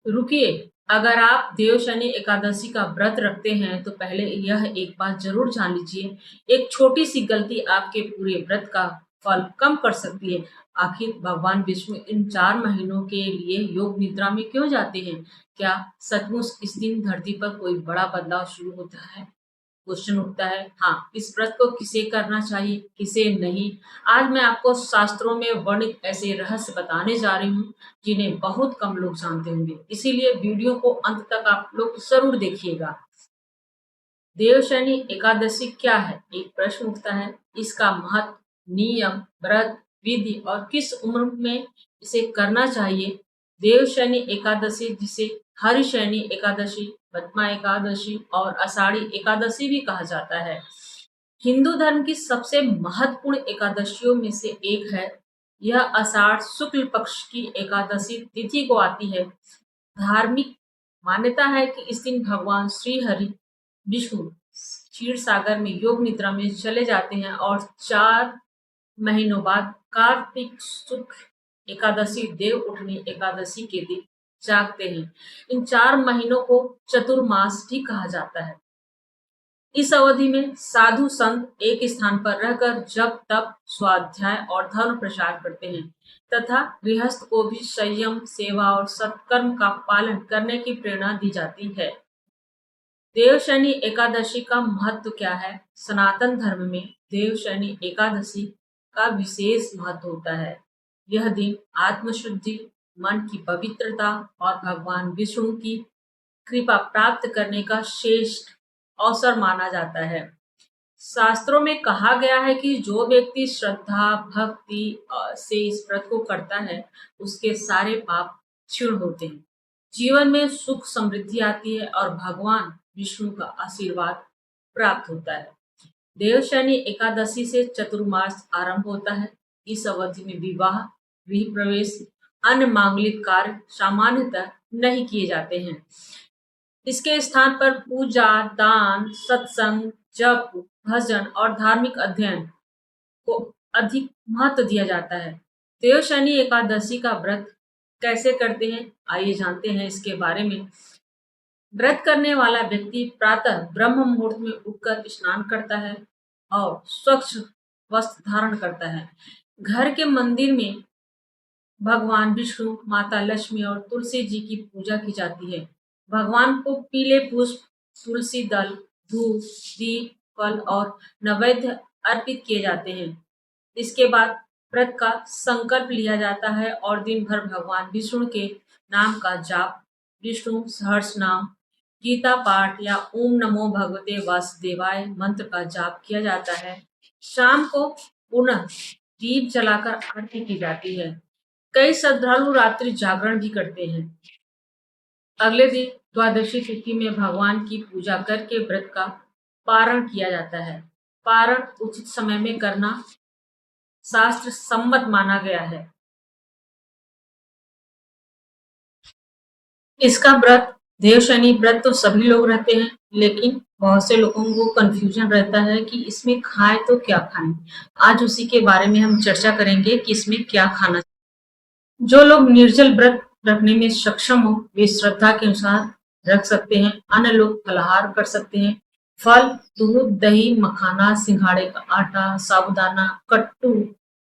रुकिए, अगर आप देवशनि एकादशी का व्रत रखते हैं तो पहले यह एक बात जरूर जान लीजिए, एक छोटी सी गलती आपके पूरे व्रत का फल कम कर सकती है। आखिर भगवान विष्णु इन 4 महीनों के लिए योग निद्रा में क्यों जाते हैं? क्या सचमुच इस दिन धरती पर कोई बड़ा बदलाव शुरू होता है? क्वेश्चन उठता है। हाँ, इस व्रत को किसे करना चाहिए, किसे नहीं, आज मैं आपको शास्त्रों में वर्णित ऐसे रहस्य बताने जा रही हूँ जिन्हें बहुत कम लोग जानते होंगे। इसीलिए वीडियो को अंत तक आप लोग जरूर देखिएगा। देवशनि एकादशी क्या है? एक प्रश्न उठता है। इसका महत्व, नियम, व्रत, विधि और किस उम्र में इसे करना चाहिए। देवशनि एकादशी, जिसे हरिशनि एकादशी, पद्मा एकादशी और आषाढ़ी एकादशी भी कहा जाता है, हिंदू धर्म की सबसे महत्वपूर्ण एकादशियों में से एक है। यह आषाढ़ शुक्ल पक्ष की एकादशी तिथि को आती है। धार्मिक मान्यता है कि इस दिन भगवान श्री हरि विष्णु क्षीर सागर में योग निद्रा में चले जाते हैं और 4 महीनों बाद कार्तिक शुक्ल एकादशी, देव उठनी एकादशी के दिन जागते हैं। इन 4 महीनों को चतुर्मास भी कहा जाता है। इस अवधि में साधु संत एक स्थान पर रहकर जप, तप, स्वाध्याय और धर्म प्रचार करते हैं तथा गृहस्थ को भी संयम, सेवा और सत्कर्म का पालन करने की प्रेरणा दी जाती है। देवशनि एकादशी का महत्व क्या है? सनातन धर्म में देवशनि एकादशी का विशेष महत्व होता है। यह दिन आत्मशुद्धि, मन की पवित्रता और भगवान विष्णु की कृपा प्राप्त करने का श्रेष्ठ अवसर माना जाता है। शास्त्रों में कहा गया है कि जो व्यक्ति श्रद्धा, भक्ति से इस व्रत को करता है, उसके सारे पाप क्षीण होते हैं, जीवन में सुख समृद्धि आती है और भगवान विष्णु का आशीर्वाद प्राप्त होता है। देवशनि एकादशी से चतुर्मास आरंभ होता है। इस अवधि में विवाह, गृह प्रवेश, अन्य मांगलिक कार्य सामान्यतः नहीं किए जाते हैं। इसके स्थान पर पूजा, दान, सत्संग, जप, भजन और धार्मिक अध्ययन को अधिक महत्व दिया जाता है। देवशनि एकादशी का व्रत कैसे करते हैं, आइए जानते हैं इसके बारे में। व्रत करने वाला व्यक्ति प्रातः ब्रह्म मुहूर्त में उठकर स्नान करता है और स्वच्छ वस्त्र धारण करता है। घर के मंदिर में भगवान विष्णु, माता लक्ष्मी और तुलसी जी की पूजा की जाती है। भगवान को पीले पुष्प, तुलसी दल, धूप, दीप, फल और नैवेद्य अर्पित किए जाते हैं। इसके बाद व्रत का संकल्प लिया जाता है और दिन भर भगवान विष्णु के नाम का जाप, विष्णु सहस्रनाम, गीता पाठ या ओम नमो भगवते वासुदेवाय मंत्र का जाप किया जाता है। शाम को पुनः दीप जलाकर आरती की जाती है। कई श्रद्धालु रात्रि जागरण भी करते हैं। अगले दिन द्वादशी तिथि में भगवान की पूजा करके व्रत का पारण किया जाता है। पारण उचित समय में करना शास्त्र सम्मत माना गया है। इसका व्रत, देवशनि व्रत तो सभी लोग रहते हैं, लेकिन बहुत से लोगों को कंफ्यूजन रहता है कि इसमें खाएं तो क्या खाएं। आज उसी के बारे में हम चर्चा करेंगे कि इसमें क्या खाना। जो लोग निर्जल व्रत रखने में सक्षम हो, वे श्रद्धा के अनुसार रख सकते हैं। अन्य लोग फलाहार कर सकते हैं। फल, दूध, दही, मखाना, सिंघाड़े का आटा, साबूदाना, कट्टू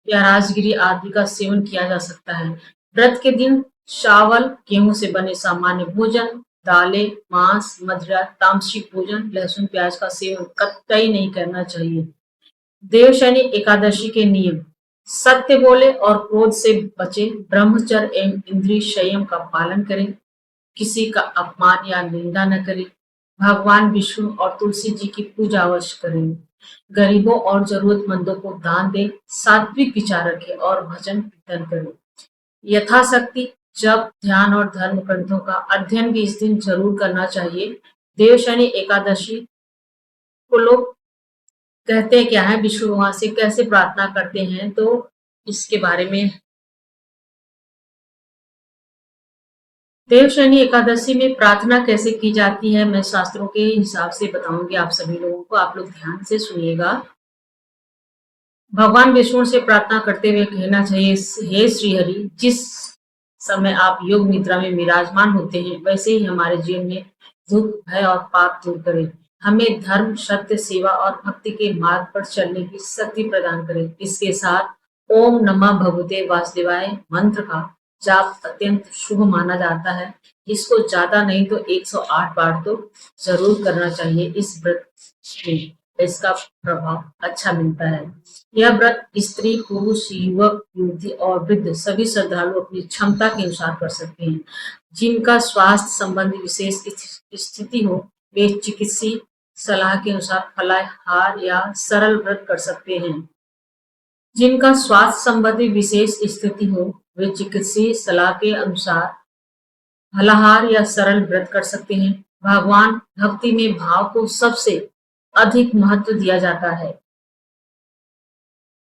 या राजगिरी आदि का सेवन किया जा सकता है। व्रत के दिन चावल, गेहूं से बने सामान्य भोजन, दालें, मांस, मदिरा, तामसिक भोजन, लहसुन, प्याज का सेवन कतई नहीं करना चाहिए। देवशनि एकादशी के नियम: सत्य बोले और क्रोध से बचे, ब्रह्मचर्य एवं इंद्रिय संयम का पालन करें, किसी का अपमान या निंदा न करें, भगवान विष्णु और तुलसी जी की पूजा अवश्य करें, गरीबों और जरूरतमंदों को दान दें, सात्विक विचार रखें और भजन कीर्तन करें। यथाशक्ति जप, ध्यान और धर्म ग्रंथों का अध्ययन भी इस दिन जरूर करना चाहिए। देवशनि एकादशी को लोग कहते क्या है, विष्णु भगवान से कैसे प्रार्थना करते हैं, तो इसके बारे में। देवशनि एकादशी में प्रार्थना कैसे की जाती है, मैं शास्त्रों के हिसाब से बताऊंगी आप सभी लोगों को। आप लोग ध्यान से सुनिएगा। भगवान विष्णु से प्रार्थना करते हुए कहना चाहिए, हे श्री हरि, जिस समय आप योग निद्रा में विराजमान होते हैं, वैसे ही हमारे जीवन में दुख, भय और पाप दूर करें। हमें धर्म, सत्य, सेवा और भक्ति के मार्ग पर चलने की शक्ति प्रदान करें। इसके साथ ओम नमः भगवते वासुदेवाय मंत्र का जाप अत्यंत शुभ माना जाता है। इसको ज्यादा नहीं तो 108 बार तो जरूर करना चाहिए। इस व्रत में इसका प्रभाव अच्छा मिलता है। यह व्रत स्त्री, पुरुष, युवक, युवती और वृद्ध सभी श्रद्धालु अपनी क्षमता के अनुसार कर सकते हैं। जिनका स्वास्थ्य संबंधी विशेष स्थिति हो, वे चिकित्सीय सलाह के अनुसार फलाहार या सरल व्रत कर सकते हैं। जिनका स्वास्थ्य संबंधी विशेष स्थिति हो, वे चिकित्सीय सलाह के अनुसार फलाहार या सरल व्रत कर सकते हैं। भगवान भक्ति में भाव को सबसे अधिक महत्व दिया जाता है।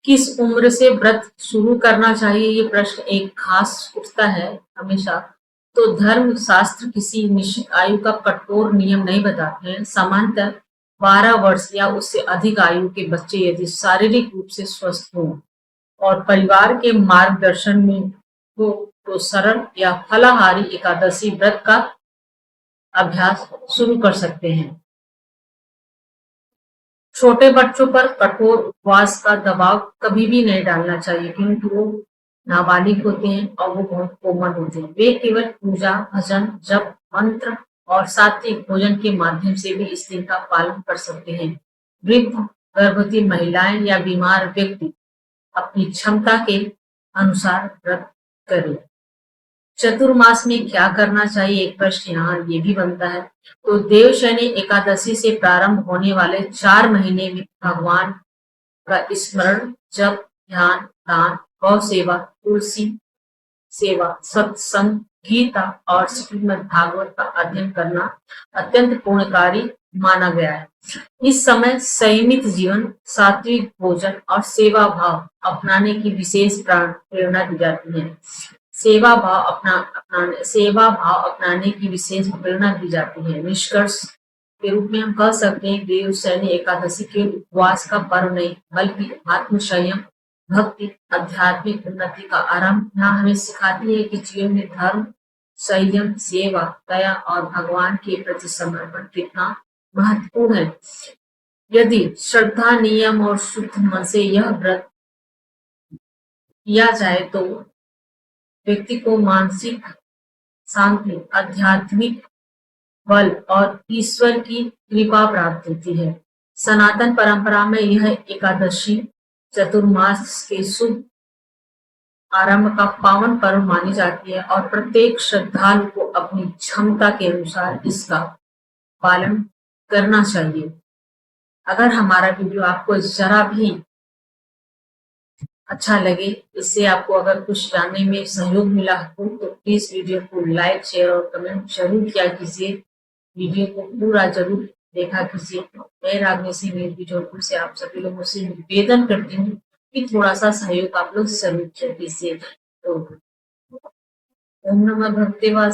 किस उम्र से व्रत शुरू करना चाहिए, ये प्रश्न एक खास उठता है हमेशा। तो धर्म शास्त्र किसी निश्चित आयु का कठोर नियम नहीं बताते हैं। सामान्यतः 12 वर्ष या उससे अधिक आयु के बच्चे यदि शारीरिक रूप से स्वस्थ हों और परिवार के मार्गदर्शन में हो तो सरल या फलाहारी एकादशी व्रत का अभ्यास शुरू कर सकते हैं। छोटे बच्चों पर कठोर उपवास का दबाव कभी भी नहीं डालना चाहिए, क्योंकि वो नाबालिग होते हैं और वो बहुत कोमल होते हैं। वे केवल पूजा, भजन, जप, मंत्र और सात्विक भोजन के माध्यम से भी इस दिन का पालन कर सकते हैं। वृद्ध, गर्भवती महिलाएं या बीमार व्यक्ति अपनी क्षमता के अनुसार व्रत करें। चतुर्मास में क्या करना चाहिए, एक प्रश्न यहाँ ये भी बनता है। तो देवशयनी एकादशी से प्रारंभ होने वाले 4 महीने में भगवान का स्मरण, जप, ध्यान, दान, गौ सेवा, तुलसी सेवा, सत्संग, गीता और श्रीमद् भागवत का अध्ययन करना अत्यंत पूर्णकारी माना गया है। इस समय संयमित जीवन, सात्विक भोजन और सेवा भाव अपनाने की विशेष प्रेरणा दी जाती है। सेवा भाव अपनाने की विशेष प्रेरणा दी जाती है। निष्कर्ष के रूप में हम कह सकते हैं देवशयनी एकादशी के उपवास का पर्व नहीं, बल्कि आत्म संयम, भक्ति, आध्यात्मिक उन्नति का आरंभ। यहाँ हमें सिखाती है कि जीवन में धर्म, संयम, सेवा, दया और भगवान के प्रति समर्पण कितना महत्वपूर्ण है। यदि श्रद्धा, नियम और शुद्ध मन से यह व्रत किया जाए तो व्यक्ति को मानसिक शांति, आध्यात्मिक बल और ईश्वर की कृपा प्राप्त होती है। सनातन परंपरा में यह एकादशी चतुर्मास के शुभ आरंभ का पावन पर्व मानी जाती है और प्रत्येक श्रद्धालु को अपनी क्षमता के अनुसार इसका पालन करना चाहिए। अगर हमारा वीडियो आपको जरा भी अच्छा लगे, इससे आपको अगर कुछ जानने में सहयोग मिला हो, तो प्लीज वीडियो को लाइक, शेयर और कमेंट जरूर किया कीजिए। वीडियो को पूरा जरूर देखा कीजिए। मैं रागनी सिंह वीडियो से आप सभी लोगों से निवेदन करती हूँ कि थोड़ा सा सहयोग आप लोग जरूर किया कीजिए। तो ओम नमः भगवते वासुदेवाय।